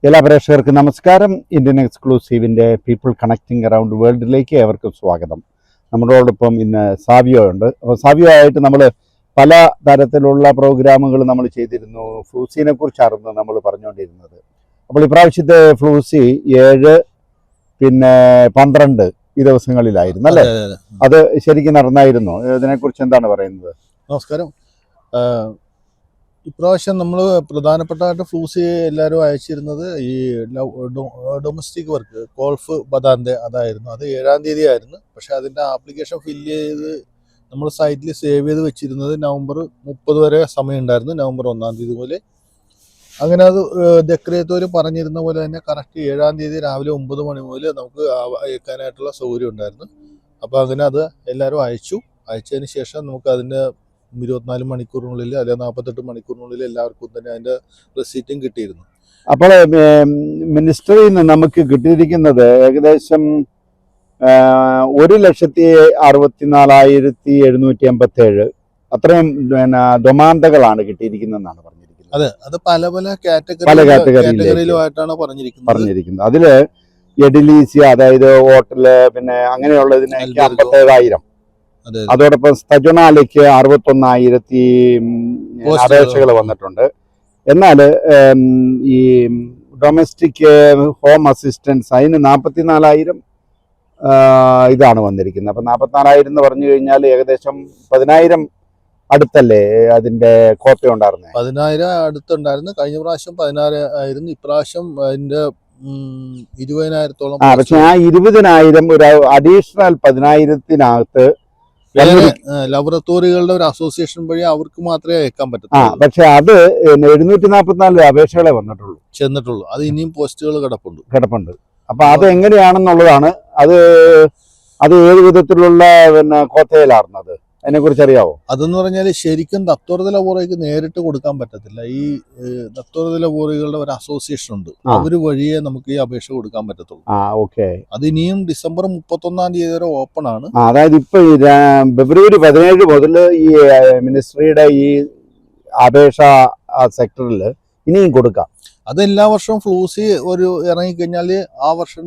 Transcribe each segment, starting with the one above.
എല്ലാ പ്രേക്ഷകർക്കും നമസ്കാരം. ഇന്ത്യൻ എക്സ്ക്ലൂസീവിൻ്റെ പീപ്പിൾ കണക്റ്റിംഗ് അറൗണ്ട് വേൾഡിലേക്ക് ഏവർക്കും സ്വാഗതം. നമ്മളോടൊപ്പം ഇന്ന് സാവിയോ ഉണ്ട്. അപ്പോൾ സാവിയോ ആയിട്ട് നമ്മൾ പല തരത്തിലുള്ള പ്രോഗ്രാമുകൾ നമ്മൾ ചെയ്തിരുന്നു. ഫ്ലൂസിനെ കുറിച്ചായിരുന്നു നമ്മൾ പറഞ്ഞുകൊണ്ടിരുന്നത്. അപ്പോൾ ഇപ്രാവശ്യത്തെ ഫ്ലൂസി 7, 12 ഈ ദിവസങ്ങളിലായിരുന്നു അല്ലേ? അത് ശരിക്കും നടന്നായിരുന്നു. ഇതിനെക്കുറിച്ച് എന്താണ് പറയുന്നത്? നമസ്കാരം. ഇപ്രാവശ്യം നമ്മൾ പ്രധാനപ്പെട്ടതായിട്ട് ഫ്ലൂസി എല്ലാവരും അയച്ചിരുന്നത് ഈ ഡൊമസ്റ്റിക് വർക്ക് ഗോൾഫ് ബദാന്റെ അതായിരുന്നു. അത് 7-ാം തീയതി ആയിരുന്നു. പക്ഷെ അതിൻ്റെ ആപ്ലിക്കേഷൻ ഫില്ല് ചെയ്ത് നമ്മൾ സൈറ്റിൽ സേവ് ചെയ്ത് വെച്ചിരുന്നത് നവംബർ 30 വരെ സമയം ഉണ്ടായിരുന്നു. നവംബർ 1-ാം തീയതി പോലെ അങ്ങനെ അത് ദക്രേത്തോര് പറഞ്ഞിരുന്ന പോലെ തന്നെ കറക്റ്റ് 7-ാം തീയതി രാവിലെ 9 മണി മുതൽ നമുക്ക് അയക്കാനായിട്ടുള്ള സൗകര്യം ഉണ്ടായിരുന്നു. അപ്പോൾ അങ്ങനെ അത് എല്ലാവരും അയച്ചതിന് ശേഷം നമുക്ക് അതിൻ്റെ 24 മണിക്കൂറിനുള്ളിൽ അല്ലെങ്കിൽ 48 മണിക്കൂറിനുള്ളിൽ എല്ലാവർക്കും തന്നെ അതിൻ്റെ റെസീറ്റും കിട്ടിയിരുന്നു. അപ്പോൾ മിനിസ്റ്ററിൽ നിന്ന് നമുക്ക് കിട്ടിയിരിക്കുന്നത് ഏകദേശം 1,64,787 അത്രയും ഡൊമാന്തകളാണ് കിട്ടിയിരിക്കുന്നതെന്നാണ് പറഞ്ഞിരിക്കുന്നത്. അതെ, അത് പല കാറ്റഗറിയിലുമായിട്ടാണ് പറഞ്ഞിരിക്കുന്നത്. അതില് എഡിലീസിയ, അതായത് ഹോട്ടല്, അങ്ങനെയുള്ളതിന് 57,000, അതോടൊപ്പം സ്ഥജനാലേക്ക് 61,000 അപേക്ഷകൾ വന്നിട്ടുണ്ട്. എന്നാൽ ഈ ഡൊമസ്റ്റിക് ഹോം അസിസ്റ്റൻസ് അതിന് 44,000 ഇതാണ് വന്നിരിക്കുന്നത്. അപ്പം 44,000 എന്ന് പറഞ്ഞു കഴിഞ്ഞാൽ ഏകദേശം 10,000 അടുത്തല്ലേ അതിന്റെ കോപ്പി ഉണ്ടായിരുന്നത്? 10,000 അടുത്തുണ്ടായിരുന്നു. കഴിഞ്ഞ പ്രാവശ്യം 16 ആയിരുന്നു. ഇപ്രാവശ്യം അതിന്റെ 20,000-ഓളം. പക്ഷെ ആ 20,000 ഒരു അഡീഷണൽ 10,000-നകത്ത് ലബോറട്ടറികളുടെ ഒരു അസോസിയേഷൻ വഴി അവർക്ക് മാത്രമേ അയക്കാൻ പറ്റൂ. പക്ഷെ അത് 744 അപേക്ഷകളെ ചെന്നിട്ടുള്ളൂ. അത് ഇനിയും പോസ്റ്റുകൾ കിടപ്പുണ്ട്. അപ്പൊ അത് എങ്ങനെയാണെന്നുള്ളതാണ്. അത് ഏത് വിധത്തിലുള്ള കോത്തയിലാർന്നത് അതിനെ കുറിച്ച് അറിയാവോ? അതെന്ന് പറഞ്ഞാൽ ശരിക്കും ദത്തോർദ ലബോറയ്ക്ക് നേരിട്ട് കൊടുക്കാൻ പറ്റത്തില്ല. ഈ ദത്തോർദ ലബോറകളുടെ ഒരു അസോസിയേഷൻ ഉണ്ട്, അവര് വഴിയേ നമുക്ക് ഈ അപേക്ഷ കൊടുക്കാൻ പറ്റത്തുള്ളൂ. അത് ഇനിയും ഡിസംബർ 31-ാം തീയതി വരെ ഓപ്പൺ ആണ്. അതായത് ഇപ്പൊ ഫെബ്രുവരി 17 മുതൽ ഈ മിനിസ്ട്രിയുടെ ഈ അപേക്ഷ സെക്ടറിൽ ഇനിയും കൊടുക്കാം. അത് എല്ലാ വർഷവും ഫ്ലൂസി ഒരു ഇറങ്ങിക്കഴിഞ്ഞാൽ ആ വർഷം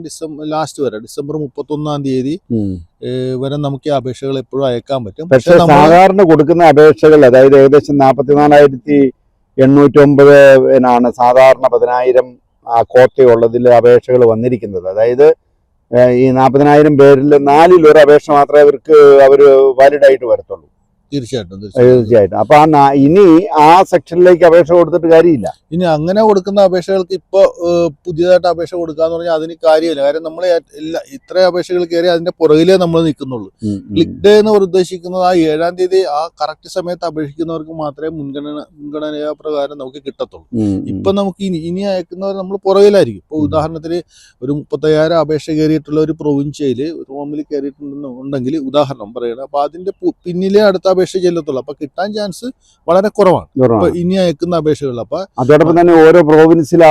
ലാസ്റ്റ് വരെ ഡിസംബർ 31-ാം തീയതി വരെ നമുക്ക് ഈ അപേക്ഷകൾ എപ്പോഴും അയക്കാൻ പറ്റും. പക്ഷേ സാധാരണ കൊടുക്കുന്ന അപേക്ഷകൾ, അതായത് ഏകദേശം 44,809 സാധാരണ 10,000 കോട്ടയുള്ളതിൽ അപേക്ഷകൾ വന്നിരിക്കുന്നത്. അതായത് ഈ 40,000 പേരിൽ 4-ൽ ഒരു അപേക്ഷ മാത്രമേ അവർ വാലിഡ് ആയിട്ട് വരത്തുള്ളൂ. തീർച്ചയായിട്ടും. അപ്പൊ ഇനി ആ സെക്ഷനിലേക്ക് അപേക്ഷ കൊടുത്തിട്ട് കാര്യമില്ല. ഇനി അങ്ങനെ കൊടുക്കുന്ന അപേക്ഷകൾക്ക് ഇപ്പൊ പുതിയതായിട്ട് അപേക്ഷ കൊടുക്കാന്ന് പറഞ്ഞാൽ അതിന് കാര്യമില്ല. കാര്യം നമ്മൾ ഇത്ര അപേക്ഷകൾ കയറി അതിന്റെ പുറകിലേ നമ്മൾ നിൽക്കുന്നുള്ളൂ. ക്ലിക്ക് ഡേ എന്ന് ഉദ്ദേശിക്കുന്നത് ആ 7-ാം തീയതി ആ കറക്റ്റ് സമയത്ത് അപേക്ഷിക്കുന്നവർക്ക് മാത്രമേ മുൻഗണനാ പ്രകാരം നമുക്ക് കിട്ടത്തുള്ളൂ. ഇപ്പൊ നമുക്ക് ഇനി അയക്കുന്നവർ നമ്മൾ പുറകിലായിരിക്കും. ഇപ്പൊ ഉദാഹരണത്തിന് ഒരു 35,000 അപേക്ഷ കയറിയിട്ടുള്ള ഒരു പ്രൊവിൻഷ്യയില് റൂമിൽ കയറിയിട്ടുണ്ടെങ്കിൽ ഉദാഹരണം പറയണം. അപ്പൊ അതിന്റെ പിന്നിലെ അടുത്ത അപേക്ഷ ചെല്ലത്തുള്ളൂ. അപ്പൊ കിട്ടാൻ ചാൻസ് വളരെ കുറവാണ് ഇനി അയക്കുന്ന അപേക്ഷകൾ. അപ്പൊ അതോടൊപ്പം തന്നെ ഓരോ പ്രോവിൻസിൽ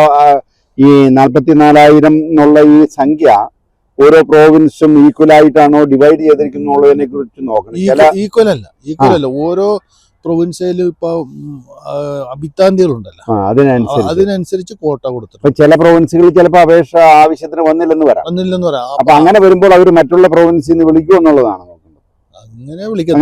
ഈ 44,000 എന്നുള്ള ഈ സംഖ്യ ഓരോ പ്രോവിൻസും ഈക്വൽ ആയിട്ടാണോ ഡിവൈഡ് ചെയ്തിരിക്കുന്നതിനെ കുറിച്ച് നോക്കണം. ഈക്വൽ അല്ല. ഓരോ പ്രൊവിൻസിലും ഇപ്പൊ അഭിത്താന്തികളുണ്ടല്ലോ, അതിനനുസരിച്ച് കോട്ട കൊടുത്തിട്ടുണ്ട്. ചില പ്രൊവിൻസുകളിൽ ചിലപ്പോൾ അപേക്ഷ ആവശ്യത്തിന് വന്നില്ലെന്ന് വരാം. അപ്പൊ അങ്ങനെ വരുമ്പോൾ അവർ മറ്റുള്ള പ്രൊവിൻസിൽ നിന്ന് വിളിക്കും എന്നുള്ളതാണ്. അങ്ങനെ വിളിക്കാൻ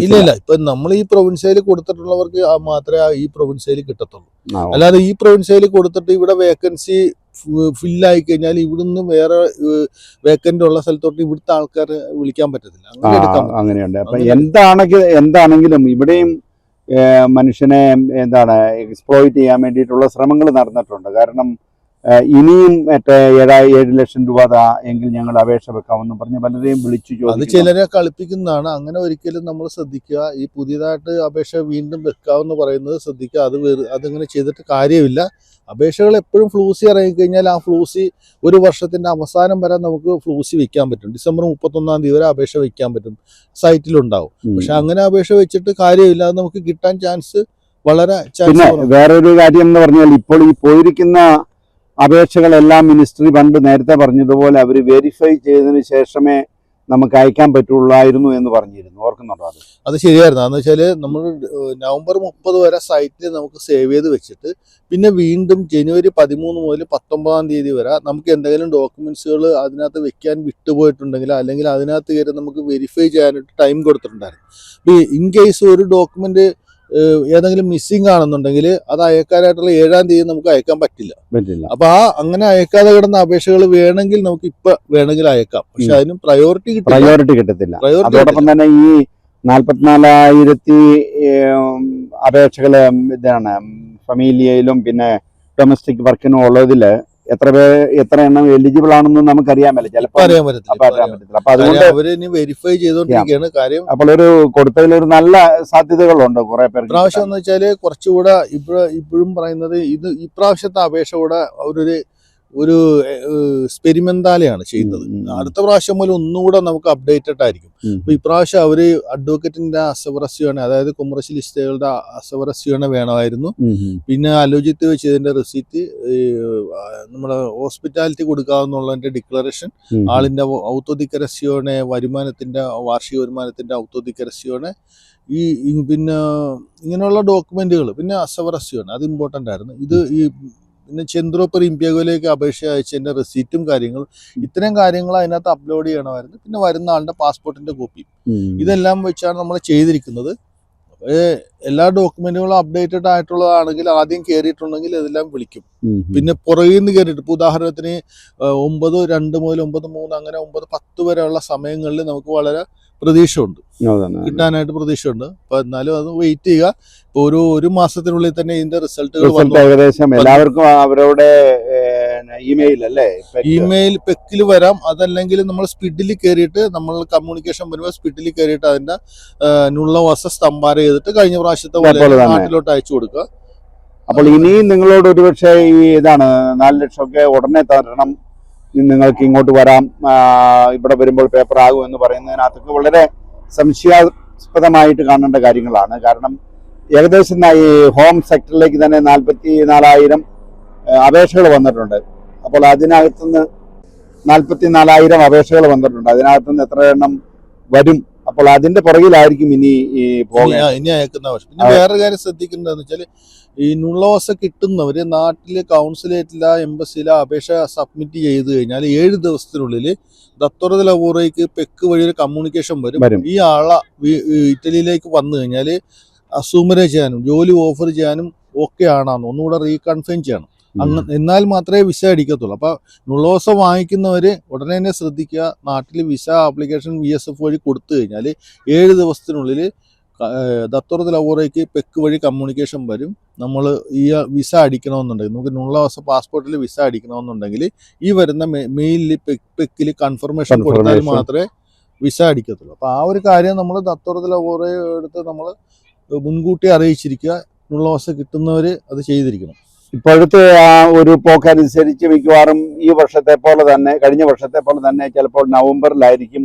ഇല്ല. ഇപ്പൊ നമ്മൾ ഈ പ്രൊവിൻസിയിൽ കൊടുത്തിട്ടുള്ളവർക്ക് മാത്രമേ ഈ പ്രൊവിൻസിയിൽ കിട്ടത്തുള്ളൂ. അല്ലാതെ ഈ പ്രൊവിൻസിയിൽ കൊടുത്തിട്ട് ഇവിടെ വേക്കൻസി ഫില്ലായി കഴിഞ്ഞാൽ ഇവിടുന്ന് വേറെ വേക്കന്റ് ഉള്ള സ്ഥലത്തോട്ട് ഇവിടുത്തെ ആൾക്കാരെ വിളിക്കാൻ പറ്റത്തില്ല. അങ്ങനെയുണ്ട്. അപ്പൊ എന്താണെങ്കിലും ഇവിടെയും മനുഷ്യനെ എക്സ്പ്ലോയിറ്റ് ചെയ്യാൻ വേണ്ടിയിട്ടുള്ള ശ്രമങ്ങൾ നടന്നിട്ടുണ്ട്. കാരണം ഇനിയും 7 ലക്ഷം രൂപ എങ്കിൽ ഞങ്ങൾ അപേക്ഷ വെക്കാമെന്നും പറഞ്ഞ് പലരെയും വിളിച്ചു ചോദിച്ചു. അത് ചിലരെ കളിപ്പിക്കുന്നതാണ്. അങ്ങനെ ഒരിക്കലും നമ്മൾ ശ്രദ്ധിക്കുക. ഈ പുതിയതായിട്ട് അപേക്ഷ വീണ്ടും വെക്കാമെന്ന് പറയുന്നത് ശ്രദ്ധിക്കുക. അതങ്ങനെ ചെയ്തിട്ട് കാര്യമില്ല. അപേക്ഷകൾ എപ്പോഴും ഫ്ലൂസി ഇറങ്ങിക്കഴിഞ്ഞാൽ ആ ഫ്ലൂസി ഒരു വർഷത്തിന്റെ അവസാനം വരെ നമുക്ക് ഫ്ലൂസി വെക്കാൻ പറ്റും. ഡിസംബർ 31-ാം തീയതി വരെ അപേക്ഷ വെക്കാൻ പറ്റും, സൈറ്റിലുണ്ടാവും. പക്ഷെ അങ്ങനെ അപേക്ഷ വെച്ചിട്ട് കാര്യമില്ല. അത് നമുക്ക് കിട്ടാൻ ചാൻസ് വളരെ. വേറൊരു കാര്യം എന്ന് പറഞ്ഞാൽ ഇപ്പോൾ ഈ പോയിരിക്കുന്ന അപേക്ഷകളെല്ലാം മിനിസ്ട്രി നേരത്തെ പറഞ്ഞതുപോലെ അവർ വെരിഫൈ ചെയ്തതിന് ശേഷമേ നമുക്ക് അയക്കാൻ പറ്റുള്ളായിരുന്നു എന്ന് പറഞ്ഞിരുന്നു, ഓർക്കുന്നുണ്ടോ അത്? അത് ശരിയായിരുന്നു. അതെന്ന് വെച്ചാൽ നമ്മൾ നവംബർ 30 വരെ സൈറ്റിൽ നമുക്ക് സേവ് ചെയ്ത് വെച്ചിട്ട് പിന്നെ വീണ്ടും ജനുവരി 13 മുതൽ 19 തീയതി വരെ നമുക്ക് എന്തെങ്കിലും ഡോക്യുമെന്റ്സുകൾ അതിനകത്ത് വെക്കാൻ വിട്ടുപോയിട്ടുണ്ടെങ്കിൽ അല്ലെങ്കിൽ അതിനകത്ത് കയറി നമുക്ക് വെരിഫൈ ചെയ്യാനായിട്ട് ടൈം കൊടുത്തിട്ടുണ്ടായിരുന്നു. ഇൻ കേസ് ഒരു ഡോക്യുമെന്റ് ഏതെങ്കിലും മിസ്സിംഗ് ആണെന്നുണ്ടെങ്കിൽ അത് അയക്കാനായിട്ടുള്ള 7-ാം തീയതി നമുക്ക് അയക്കാൻ പറ്റില്ല. അപ്പൊ അങ്ങനെ അയക്കാതെ കിടന്ന അപേക്ഷകൾ വേണമെങ്കിൽ നമുക്ക് ഇപ്പൊ വേണമെങ്കിൽ അയക്കാം. പക്ഷെ അതിനും പ്രയോറിറ്റി കിട്ടത്തില്ല. അതോടൊപ്പം തന്നെ ഈ 44,000 അപേക്ഷകള് ഇതാണ് ഫമീലിയയിലും പിന്നെ ഡൊമസ്റ്റിക് വർക്കിനും ഉള്ളതില് എത്ര എണ്ണം എലിജിബിൾ ആണെന്ന് നമുക്കറിയാമല്ലോ, ചിലപ്പോൾ അറിയാൻ പറ്റത്തില്ല. അപ്പൊ അതുകൊണ്ട് അവര് വെരിഫൈ ചെയ്തോണ്ടിരിക്കുകയാണ് കാര്യം. അപ്പോൾ കൊടുത്തതിൽ ഒരു നല്ല സാധ്യതകളുണ്ട് കുറെ പേർ. ഇപ്രാവശ്യം എന്ന് വെച്ചാല് കുറച്ചുകൂടെ ഇപ്പോഴും പറയുന്നത് ഇപ്രാവശ്യത്തെ അപേക്ഷ കൂടെ ഒരു എക്സ്പെരിമെന്റാലെയാണ് ചെയ്യുന്നത്. അടുത്ത പ്രാവശ്യം മുതൽ ഒന്നുകൂടെ നമുക്ക് അപ്ഡേറ്റഡ് ആയിരിക്കും. അപ്പൊ ഇപ്രാവശ്യം അവര് അഡ്വക്കേറ്റിന്റെ അസവറസ്യോണ, അതായത് കൊമേഴ്ഷ്യൽ ലിസ്റ്റുകളുടെ അസവറസ്യോണ വേണമായിരുന്നു. പിന്നെ അലോചിത്ത് വെച്ച് ഇതിന്റെ റെസിപ്റ്റ്, നമ്മുടെ ഹോസ്പിറ്റാലിറ്റി കൊടുക്കാവുന്നതിന്റെ ഡിക്ലറേഷൻ, ആളിന്റെ ഔത്തോദിക്കരസ്യോണെ, വാർഷിക വരുമാനത്തിന്റെ ഔത്തോദിക്കരസ്യോണെ, പിന്നെ ഇങ്ങനെയുള്ള ഡോക്യുമെന്റുകൾ, പിന്നെ അസവറസ്യോണ, അത് ഇമ്പോർട്ടന്റ് ആയിരുന്നു. പിന്നെ ചെന്ത്രോപ്പർ ഇമ്പ്യഗോയിലേക്ക് അപേക്ഷ അയച്ചതിന്റെ റെസീറ്റും കാര്യങ്ങളും, ഇത്തരം കാര്യങ്ങൾ അതിനകത്ത് അപ്ലോഡ് ചെയ്യണമായിരുന്നു. പിന്നെ വരുന്ന ആളുടെ പാസ്പോർട്ടിന്റെ കോപ്പി, ഇതെല്ലാം വെച്ചാണ് നമ്മൾ ചെയ്തിരിക്കുന്നത്. എല്ലാ ഡോക്യുമെന്റുകളും അപ്ഡേറ്റഡ് ആയിട്ടുള്ളതാണെങ്കിൽ ആദ്യം കയറിയിട്ടുണ്ടെങ്കിൽ ഇതെല്ലാം വിളിക്കും. പിന്നെ പുറകിൽ നിന്ന് കയറിയിട്ട്, ഇപ്പോൾ ഉദാഹരണത്തിന് 9:02 മുതൽ 9:03 അങ്ങനെ 9:10 വരെയുള്ള സമയങ്ങളിൽ നമുക്ക് വളരെ പ്രതീക്ഷയുണ്ട്, കിട്ടാനായിട്ട് പ്രതീക്ഷയുണ്ട്. അപ്പൊ എന്നാലും അത് വെയിറ്റ് ചെയ്യുക. ഇപ്പൊ ഒരു മാസത്തിനുള്ളിൽ തന്നെ ഇതിന്റെ റിസൾട്ടുകൾ ഏകദേശം എല്ലാവർക്കും അവരുടെ ഇമെയിൽ പെക്കിൽ വരാം. അതല്ലെങ്കിൽ നമ്മൾ സ്പിഡിൽ കയറിയിട്ട്, നമ്മൾ കമ്മ്യൂണിക്കേഷൻ വരുമ്പോൾ സ്പിഡിൽ കയറിയിട്ട് അതിന്റെ നുള്ള സ്തംഭാര ചെയ്തിട്ട് കഴിഞ്ഞ പ്രാവശ്യത്തെ പോലെ നാട്ടിലോട്ട് അയച്ചു കൊടുക്കുക. അപ്പോൾ ഇനിയും നിങ്ങളോട് ഒരുപക്ഷെ ഈ 4 ലക്ഷമൊക്കെ ഉടനെ തരണം, നിങ്ങൾക്ക് ഇങ്ങോട്ട് വരാം, ഇവിടെ വരുമ്പോൾ പേപ്പർ ആകും എന്ന് പറയുന്നതിനകത്തൊക്കെ വളരെ സംശയാസ്പദമായിട്ട് കാണേണ്ട കാര്യങ്ങളാണ്. കാരണം ഏകദേശം ഈ ഹോം സെക്ടറിലേക്ക് തന്നെ 44,000 അപേക്ഷകൾ വന്നിട്ടുണ്ട്. അപ്പോൾ അതിനകത്തുനിന്ന് 44,000 അപേക്ഷകൾ വന്നിട്ടുണ്ട്. അതിനകത്തുനിന്ന് എത്ര എണ്ണം വരും? അപ്പോൾ അതിന്റെ പുറകിലായിരിക്കും ഇനി അയക്കുന്ന ആവശ്യം. പിന്നെ വേറൊരു കാര്യം ശ്രദ്ധിക്കേണ്ടതെന്ന് വെച്ചാൽ, ഈ നുള്ളവസ കിട്ടുന്നവര് നാട്ടില് കൗൺസിലേറ്റില, എംബസിയില അപേക്ഷ സബ്മിറ്റ് ചെയ്ത് കഴിഞ്ഞാൽ 7 ദിവസത്തിനുള്ളിൽ ദത്തോറ ലവോറയ്ക്ക് പെക്ക് വഴി ഒരു കമ്മ്യൂണിക്കേഷൻ വരും. ഈ ആളെ ഇറ്റലിയിലേക്ക് വന്നു കഴിഞ്ഞാൽ അസൂമരെ ചെയ്യാനും ജോലി ഓഫർ ചെയ്യാനും ഓക്കെ ആണെന്ന് ഒന്നുകൂടെ റീകൺഫേം ചെയ്യണം. എന്നാൽ മാത്രമേ വിസ അടിക്കത്തുള്ളൂ. അപ്പൊ നുള്ളോസ വാങ്ങിക്കുന്നവര് ഉടനെ തന്നെ ശ്രദ്ധിക്കുക, നാട്ടിൽ വിസ ആപ്ലിക്കേഷൻ VSF വഴി കൊടുത്തു കഴിഞ്ഞാൽ 7 ദിവസത്തിനുള്ളിൽ ദത്തോറ ലവോറയ്ക്ക് പെക്ക് വഴി കമ്മ്യൂണിക്കേഷൻ വരും. നമ്മൾ ഈ വിസ അടിക്കണമെന്നുണ്ടെങ്കിൽ, നമുക്ക് നുള്ളോസ പാസ്പോർട്ടിൽ വിസ അടിക്കണമെന്നുണ്ടെങ്കിൽ ഈ വരുന്ന മെയിലിൽ പെക്കിൽ കൺഫർമേഷൻ കൊടുത്താൽ മാത്രമേ വിസ അടിക്കത്തുള്ളൂ. അപ്പൊ ആ ഒരു കാര്യം നമ്മൾ ദത്തോറ ലവോറയെ എടുത്ത് നമ്മൾ മുൻകൂട്ടി അറിയിച്ചിരിക്കുക. നുള്ളോസ കിട്ടുന്നവര് അത് ചെയ്തിരിക്കണം. ഇപ്പോഴത്തെ ആ ഒരു പോക്കനുസരിച്ച് മിക്കവാറും ഈ വർഷത്തെ പോലെ തന്നെ, കഴിഞ്ഞ വർഷത്തെ പോലെ തന്നെ ചിലപ്പോൾ നവംബറിലായിരിക്കും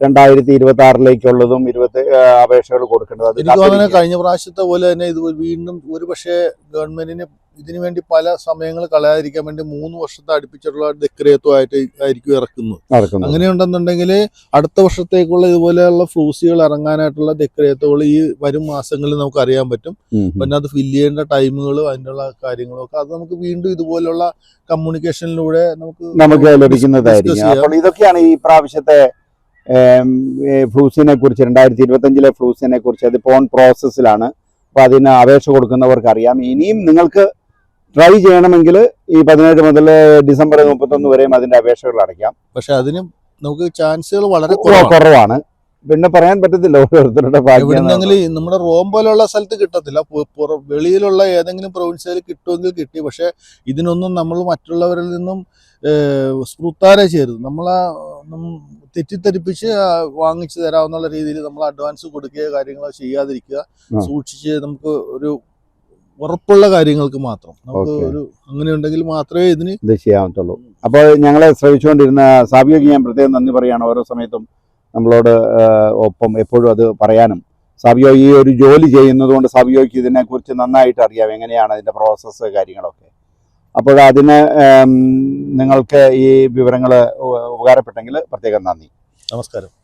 2026-ലേക്കുള്ളതും അപേക്ഷകൾ കൊടുക്കേണ്ടത്. എനിക്ക് തോന്നുന്നത് കഴിഞ്ഞ പ്രാവശ്യത്തെ പോലെ തന്നെ ഇത് വീണ്ടും ഒരു പക്ഷേ ഗവൺമെന്റിന് ഇതിനു വേണ്ടി പല സമയങ്ങൾ കളയാതിരിക്കാൻ വേണ്ടി 3 വർഷത്തെ അടുപ്പിച്ചിട്ടുള്ള ഡെക്രേത്തുമായിട്ട് ആയിരിക്കും ഇറക്കുന്നത്. അങ്ങനെയുണ്ടെന്നുണ്ടെങ്കിൽ അടുത്ത വർഷത്തേക്കുള്ള ഇതുപോലെയുള്ള ഫ്ലൂസികൾ ഇറങ്ങാനായിട്ടുള്ള ഡെക്രേത്തുകൾ ഈ വരും മാസങ്ങളിൽ നമുക്ക് അറിയാൻ പറ്റും. പിന്നെ അത് ഫില്ല് ചെയ്യേണ്ട ടൈമുകളും അതിനുള്ള കാര്യങ്ങളും ഒക്കെ അത് നമുക്ക് വീണ്ടും ഇതുപോലുള്ള കമ്മ്യൂണിക്കേഷനിലൂടെ നമുക്ക് ലഭിക്കുന്നതായിരിക്കും. അപ്പോൾ ഇതൊക്കെയാണ് ഈ പ്രാവശ്യത്തെ ഫ്ലൂസിനെ കുറിച്ച്, 2025-ലെ ഫ്ലൂസിനെ കുറിച്ച്. അതിപ്പോൾ ഓൺ പ്രോസസ്സിലാണ്. അപ്പോൾ അതിന് അപേക്ഷ കൊടുക്കുന്നവർക്ക് അറിയാം. ഇനിയും നിങ്ങൾക്ക് ട്രൈ ചെയ്യണമെങ്കിൽ ഈ 17 മുതൽ ഡിസംബർ 31 വരെയും അതിന്റെ അപേക്ഷകൾ അടയ്ക്കാം. പക്ഷെ അതിന് നമുക്ക് ചാൻസുകൾ വളരെ കുറവാണ്. പിന്നെ പറയാൻ പറ്റത്തില്ല, ഓരോരുത്തരുടെ നമ്മുടെ റോം പോലെയുള്ള സ്ഥലത്ത് കിട്ടത്തില്ല. വെളിയിലുള്ള ഏതെങ്കിലും പ്രൊവിൻസിൽ കിട്ടുമെങ്കിൽ കിട്ടി. പക്ഷെ ഇതിനൊന്നും നമ്മൾ മറ്റുള്ളവരിൽ നിന്നും സ്പൃത്താരെ ചെയ്യരുത്. നമ്മളെ തെറ്റിദ്ധരിപ്പിച്ച് വാങ്ങിച്ചു തരാവുന്ന രീതിയിൽ നമ്മൾ അഡ്വാൻസ് കൊടുക്കുകയോ കാര്യങ്ങളോ ചെയ്യാതിരിക്കുക. സൂക്ഷിച്ച് നമുക്ക് ഒരു ഉറപ്പുള്ള കാര്യങ്ങൾക്ക് മാത്രം നമുക്ക് അങ്ങനെ ഉണ്ടെങ്കിൽ മാത്രമേ ഇത് ചെയ്യാത്തുള്ളൂ. അപ്പോൾ ഞങ്ങളെ ശ്രമിച്ചുകൊണ്ടിരുന്ന സാബിയോക്ക് ഞാൻ പ്രത്യേകം നന്ദി പറയുകയാണ്. ഓരോ സമയത്തും നമ്മളോട് ഒപ്പം എപ്പോഴും അത് പറയാനും. സാബിയോ ഈ ഒരു ജോലി ചെയ്യുന്നത് കൊണ്ട് സാബിയോയ്ക്ക് ഇതിനെക്കുറിച്ച് നന്നായിട്ട് അറിയാം, എങ്ങനെയാണ് അതിൻ്റെ പ്രോസസ്സ് കാര്യങ്ങളൊക്കെ. അപ്പോൾ അതിന് നിങ്ങൾക്ക് ഈ വിവരങ്ങൾ ഉപകാരപ്പെട്ടെങ്കിൽ പ്രത്യേകം നന്ദി. നമസ്കാരം.